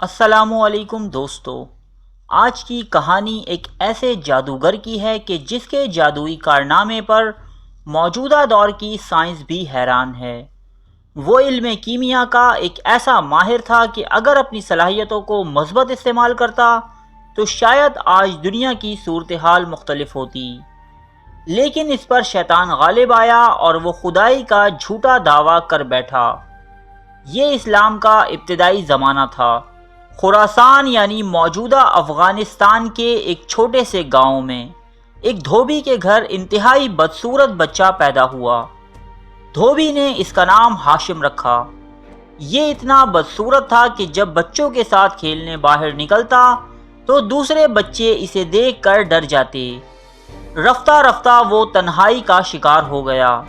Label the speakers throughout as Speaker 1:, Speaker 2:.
Speaker 1: السلام علیکم دوستو، آج کی کہانی ایک ایسے جادوگر کی ہے کہ جس کے جادوئی کارنامے پر موجودہ دور کی سائنس بھی حیران ہے۔ وہ علم کیمیا کا ایک ایسا ماہر تھا کہ اگر اپنی صلاحیتوں کو مثبت استعمال کرتا تو شاید آج دنیا کی صورتحال مختلف ہوتی، لیکن اس پر شیطان غالب آیا اور وہ خدائی کا جھوٹا دعویٰ کر بیٹھا۔ یہ اسلام کا ابتدائی زمانہ تھا۔ خراسان یعنی موجودہ افغانستان کے ایک چھوٹے سے گاؤں میں ایک دھوبی کے گھر انتہائی بدصورت بچہ پیدا ہوا۔ دھوبی نے اس کا نام ہاشم رکھا۔ یہ اتنا بدصورت تھا کہ جب بچوں کے ساتھ کھیلنے باہر نکلتا تو دوسرے بچے اسے دیکھ کر ڈر جاتے۔ رفتہ رفتہ وہ تنہائی کا شکار ہو گیا۔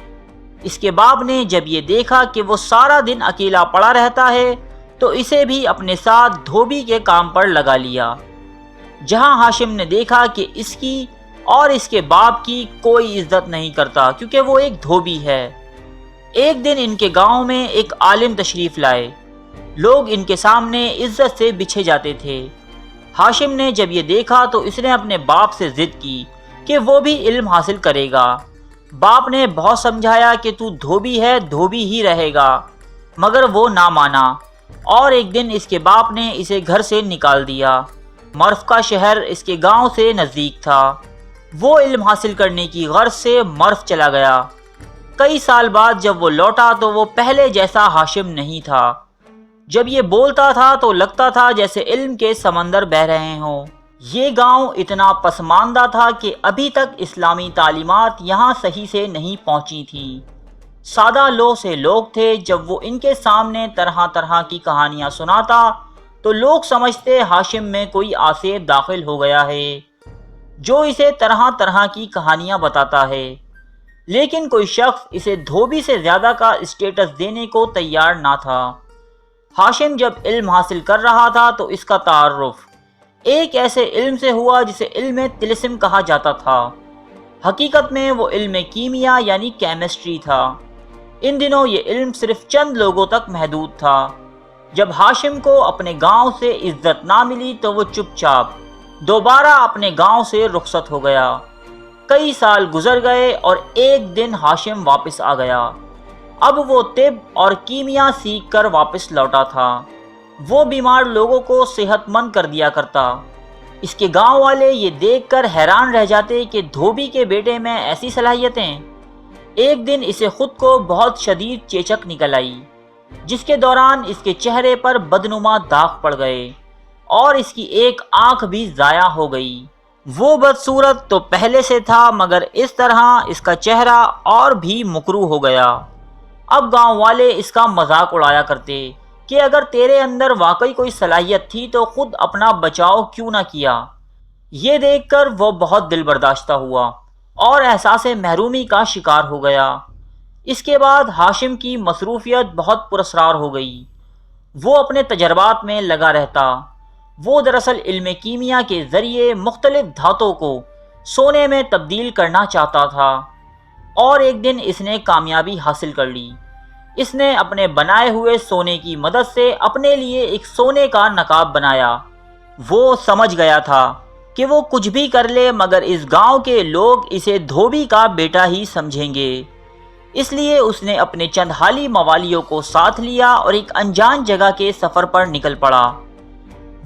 Speaker 1: اس کے باپ نے جب یہ دیکھا کہ وہ سارا دن اکیلا پڑا رہتا ہے تو اسے بھی اپنے ساتھ دھوبی کے کام پر لگا لیا۔ جہاں ہاشم نے دیکھا کہ اس کی اور اس کے باپ کی کوئی عزت نہیں کرتا کیونکہ وہ ایک دھوبی ہے۔ ایک دن ان کے گاؤں میں ایک عالم تشریف لائے۔ لوگ ان کے سامنے عزت سے بچھے جاتے تھے۔ ہاشم نے جب یہ دیکھا تو اس نے اپنے باپ سے ضد کی کہ وہ بھی علم حاصل کرے گا۔ باپ نے بہت سمجھایا کہ تو دھوبی ہے، دھوبی ہی رہے گا، مگر وہ نہ مانا، اور ایک دن اس کے باپ نے اسے گھر سے نکال دیا۔ مرف کا شہر اس کے گاؤں سے نزدیک تھا۔ وہ علم حاصل کرنے کی غرض سے مرف چلا گیا۔ کئی سال بعد جب وہ لوٹا تو وہ پہلے جیسا ہاشم نہیں تھا۔ جب یہ بولتا تھا تو لگتا تھا جیسے علم کے سمندر بہہ رہے ہوں۔ یہ گاؤں اتنا پسماندہ تھا کہ ابھی تک اسلامی تعلیمات یہاں صحیح سے نہیں پہنچی تھیں۔ سادہ لوہ سے لوگ تھے۔ جب وہ ان کے سامنے طرح طرح کی کہانیاں سناتا تو لوگ سمجھتے ہاشم میں کوئی آسیب داخل ہو گیا ہے جو اسے طرح طرح کی کہانیاں بتاتا ہے، لیکن کوئی شخص اسے دھوبی سے زیادہ کا اسٹیٹس دینے کو تیار نہ تھا۔ ہاشم جب علم حاصل کر رہا تھا تو اس کا تعارف ایک ایسے علم سے ہوا جسے علم طلسم کہا جاتا تھا۔ حقیقت میں وہ علم کیمیا یعنی کیمسٹری تھا۔ ان دنوں یہ علم صرف چند لوگوں تک محدود تھا۔ جب ہاشم کو اپنے گاؤں سے عزت نہ ملی تو وہ چپ چاپ دوبارہ اپنے گاؤں سے رخصت ہو گیا۔ کئی سال گزر گئے اور ایک دن ہاشم واپس آ گیا۔ اب وہ طب اور کیمیا سیکھ کر واپس لوٹا تھا۔ وہ بیمار لوگوں کو صحت مند کر دیا کرتا۔ اس کے گاؤں والے یہ دیکھ کر حیران رہ جاتے کہ دھوبی کے بیٹے میں ایسی صلاحیتیں۔ ایک دن اسے خود کو بہت شدید چیچک نکل آئی، جس کے دوران اس کے چہرے پر بدنما داغ پڑ گئے اور اس کی ایک آنکھ بھی ضائع ہو گئی۔ وہ بدصورت تو پہلے سے تھا، مگر اس طرح اس کا چہرہ اور بھی مکروہ ہو گیا۔ اب گاؤں والے اس کا مذاق اڑایا کرتے کہ اگر تیرے اندر واقعی کوئی صلاحیت تھی تو خود اپنا بچاؤ کیوں نہ کیا۔ یہ دیکھ کر وہ بہت دل برداشتہ ہوا اور احساس محرومی کا شکار ہو گیا۔ اس کے بعد ہاشم کی مصروفیت بہت پراسرار ہو گئی۔ وہ اپنے تجربات میں لگا رہتا۔ وہ دراصل علم کیمیا کے ذریعے مختلف دھاتوں کو سونے میں تبدیل کرنا چاہتا تھا، اور ایک دن اس نے کامیابی حاصل کر لی۔ اس نے اپنے بنائے ہوئے سونے کی مدد سے اپنے لیے ایک سونے کا نقاب بنایا۔ وہ سمجھ گیا تھا کہ وہ کچھ بھی کر لے مگر اس گاؤں کے لوگ اسے دھوبی کا بیٹا ہی سمجھیں گے۔ اس لیے اس نے اپنے چند حالی موالیوں کو ساتھ لیا اور ایک انجان جگہ کے سفر پر نکل پڑا۔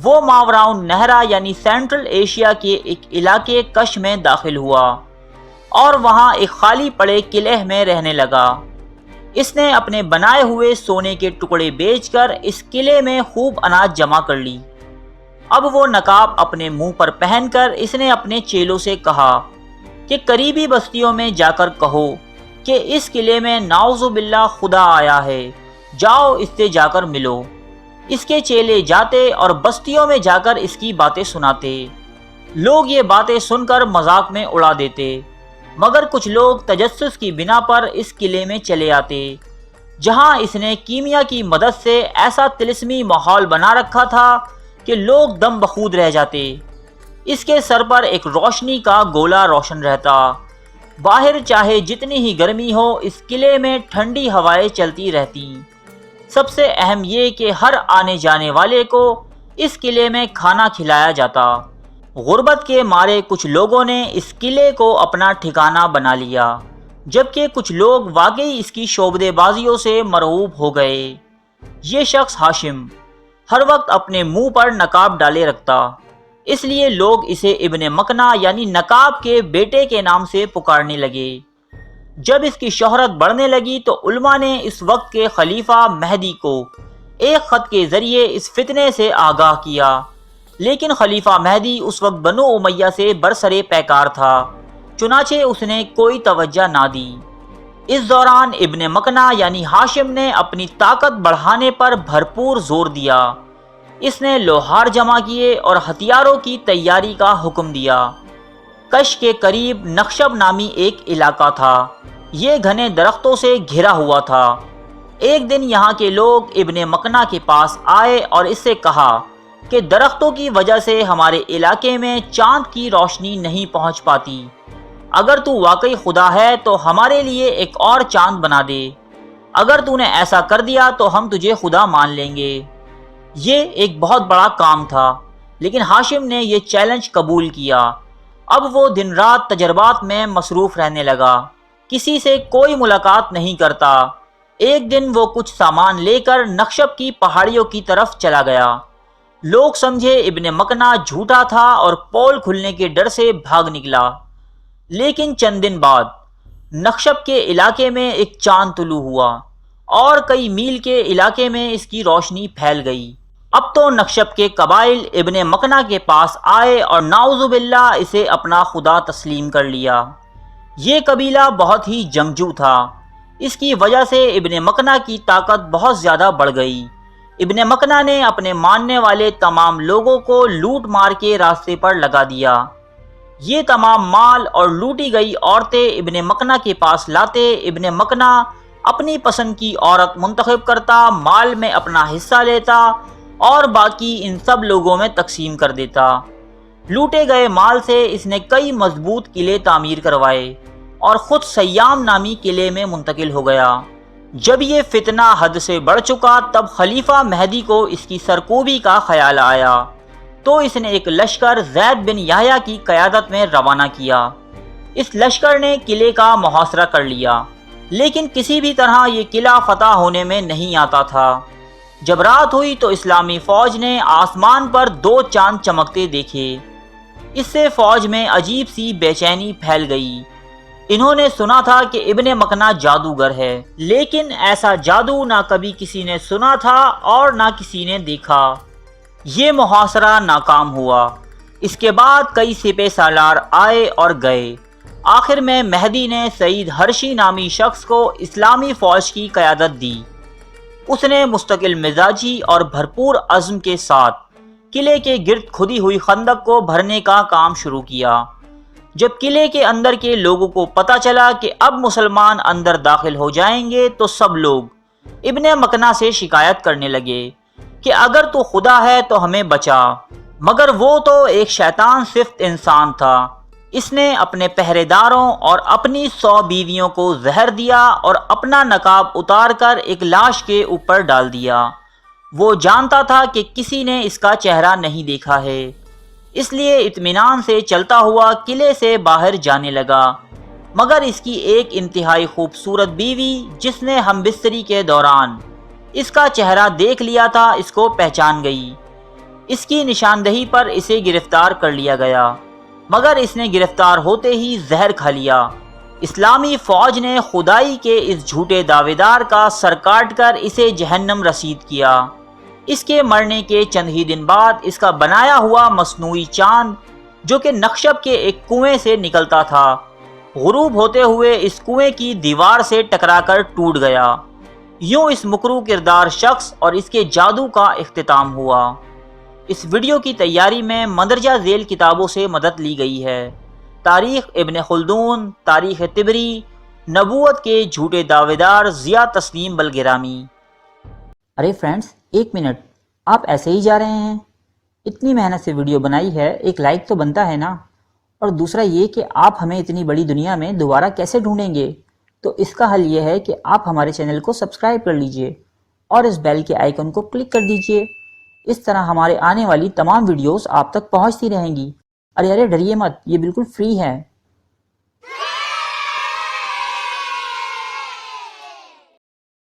Speaker 1: وہ ماوراؤن نہرا یعنی سینٹرل ایشیا کے ایک علاقے کش میں داخل ہوا اور وہاں ایک خالی پڑے قلعے میں رہنے لگا۔ اس نے اپنے بنائے ہوئے سونے کے ٹکڑے بیچ کر اس قلعے میں خوب اناج جمع کر لی۔ اب وہ نقاب اپنے منہ پر پہن کر اس نے اپنے چیلوں سے کہا کہ قریبی بستیوں میں جا کر کہو کہ اس قلعے میں نعوذ باللہ خدا آیا ہے، جاؤ اس سے جا کر ملو۔ اس کے چیلے جاتے اور بستیوں میں جا کر اس کی باتیں سناتے۔ لوگ یہ باتیں سن کر مذاق میں اڑا دیتے، مگر کچھ لوگ تجسس کی بنا پر اس قلعے میں چلے آتے، جہاں اس نے کیمیا کی مدد سے ایسا طلسمی ماحول بنا رکھا تھا کہ لوگ دم بخود رہ جاتے۔ اس کے سر پر ایک روشنی کا گولا روشن رہتا۔ باہر چاہے جتنی ہی گرمی ہو اس قلعے میں ٹھنڈی ہوائیں چلتی رہتی۔ سب سے اہم یہ کہ ہر آنے جانے والے کو اس قلعے میں کھانا کھلایا جاتا۔ غربت کے مارے کچھ لوگوں نے اس قلعے کو اپنا ٹھکانہ بنا لیا، جبکہ کچھ لوگ واقعی اس کی شعبدے بازیوں سے مرعوب ہو گئے۔ یہ شخص ہاشم ہر وقت اپنے منہ پر نقاب ڈالے رکھتا، اس لیے لوگ اسے ابن مکنہ یعنی نقاب کے بیٹے کے نام سے پکارنے لگے۔ جب اس کی شہرت بڑھنے لگی تو علماء نے اس وقت کے خلیفہ مہدی کو ایک خط کے ذریعے اس فتنے سے آگاہ کیا، لیکن خلیفہ مہدی اس وقت بنو امیہ سے برسرِ پیکار تھا، چنانچہ اس نے کوئی توجہ نہ دی۔ اس دوران ابن مکنہ یعنی ہاشم نے اپنی طاقت بڑھانے پر بھرپور زور دیا۔ اس نے لوہار جمع کیے اور ہتھیاروں کی تیاری کا حکم دیا۔ کش کے قریب نخشب نامی ایک علاقہ تھا، یہ گھنے درختوں سے گھرا ہوا تھا۔ ایک دن یہاں کے لوگ ابن مکنہ کے پاس آئے اور اس سے کہا کہ درختوں کی وجہ سے ہمارے علاقے میں چاند کی روشنی نہیں پہنچ پاتی، اگر تو واقعی خدا ہے تو ہمارے لیے ایک اور چاند بنا دے، اگر تو نے ایسا کر دیا تو ہم تجھے خدا مان لیں گے۔ یہ ایک بہت بڑا کام تھا، لیکن ہاشم نے یہ چیلنج قبول کیا۔ اب وہ دن رات تجربات میں مصروف رہنے لگا، کسی سے کوئی ملاقات نہیں کرتا۔ ایک دن وہ کچھ سامان لے کر نخشب کی پہاڑیوں کی طرف چلا گیا۔ لوگ سمجھے ابن مکنہ جھوٹا تھا اور پول کھلنے کے ڈر سے بھاگ نکلا، لیکن چند دن بعد نخشب کے علاقے میں ایک چاند طلوع ہوا اور کئی میل کے علاقے میں اس کی روشنی پھیل گئی۔ اب تو نخشب کے قبائل ابن مکنہ کے پاس آئے اور نعوذ باللہ اسے اپنا خدا تسلیم کر لیا۔ یہ قبیلہ بہت ہی جنگجو تھا، اس کی وجہ سے ابن مکنہ کی طاقت بہت زیادہ بڑھ گئی۔ ابن مکنہ نے اپنے ماننے والے تمام لوگوں کو لوٹ مار کے راستے پر لگا دیا۔ یہ تمام مال اور لوٹی گئی عورتیں ابن مکنہ کے پاس لاتے، ابن مکنہ اپنی پسند کی عورت منتخب کرتا، مال میں اپنا حصہ لیتا اور باقی ان سب لوگوں میں تقسیم کر دیتا۔ لوٹے گئے مال سے اس نے کئی مضبوط قلعے تعمیر کروائے اور خود سیام نامی قلعے میں منتقل ہو گیا۔ جب یہ فتنہ حد سے بڑھ چکا تب خلیفہ مہدی کو اس کی سرکوبی کا خیال آیا، تو اس نے ایک لشکر زید بن یحییٰ کی قیادت میں روانہ کیا۔ اس لشکر نے قلعے کا محاصرہ کر لیا، لیکن کسی بھی طرح یہ قلعہ فتح ہونے میں نہیں آتا تھا۔ جب رات ہوئی تو اسلامی فوج نے آسمان پر 2 چاند چمکتے دیکھے۔ اس سے فوج میں عجیب سی بے چینی پھیل گئی۔ انہوں نے سنا تھا کہ ابن مکنہ جادوگر ہے، لیکن ایسا جادو نہ کبھی کسی نے سنا تھا اور نہ کسی نے دیکھا۔ یہ محاصرہ ناکام ہوا۔ اس کے بعد کئی سپہ سالار آئے اور گئے۔ آخر میں مہدی نے سعید حرشی نامی شخص کو اسلامی فوج کی قیادت دی۔ اس نے مستقل مزاجی اور بھرپور عزم کے ساتھ قلعے کے گرد کھدی ہوئی خندق کو بھرنے کا کام شروع کیا۔ جب قلعے کے اندر کے لوگوں کو پتہ چلا کہ اب مسلمان اندر داخل ہو جائیں گے تو سب لوگ ابن مکنہ سے شکایت کرنے لگے کہ اگر تو خدا ہے تو ہمیں بچا، مگر وہ تو ایک شیطان صفت انسان تھا۔ اس نے اپنے پہرے داروں اور اپنی 100 بیویوں کو زہر دیا اور اپنا نقاب اتار کر ایک لاش کے اوپر ڈال دیا۔ وہ جانتا تھا کہ کسی نے اس کا چہرہ نہیں دیکھا ہے، اس لیے اطمینان سے چلتا ہوا قلعے سے باہر جانے لگا، مگر اس کی ایک انتہائی خوبصورت بیوی جس نے ہم بستری کے دوران اس کا چہرہ دیکھ لیا تھا اس کو پہچان گئی۔ اس کی نشاندہی پر اسے گرفتار کر لیا گیا، مگر اس نے گرفتار ہوتے ہی زہر کھا لیا۔ اسلامی فوج نے خدائی کے اس جھوٹے دعوے دار کا سر کاٹ کر اسے جہنم رسید کیا۔ اس کے مرنے کے چند ہی دن بعد اس کا بنایا ہوا مصنوعی چاند جو کہ نخشب کے ایک کنویں سے نکلتا تھا، غروب ہوتے ہوئے اس کنویں کی دیوار سے ٹکرا کر ٹوٹ گیا۔ یوں اس مکروہ کردار شخص اور اس کے جادو کا اختتام ہوا۔ اس ویڈیو کی تیاری میں مندرجہ ذیل کتابوں سے مدد لی گئی ہے: تاریخ ابن خلدون، تاریخ طبری، نبوت کے جھوٹے دعوے دار ضیاء تسنیم بلگرامی۔ ارے فرینڈز، 1 منٹ، آپ ایسے ہی جا رہے ہیں؟ اتنی محنت سے ویڈیو بنائی ہے، ایک لائک تو بنتا ہے نا؟ اور دوسرا یہ کہ آپ ہمیں اتنی بڑی دنیا میں دوبارہ کیسے ڈھونڈیں گے؟ تو اس کا حل یہ ہے کہ آپ ہمارے چینل کو سبسکرائب کر لیجئے اور اس بیل کے آئیکن کو کلک کر دیجئے اس طرح ہمارے آنے والی تمام ویڈیوز آپ تک پہنچتی رہیں گی۔ ارے ڈریے مت، یہ بالکل فری ہے۔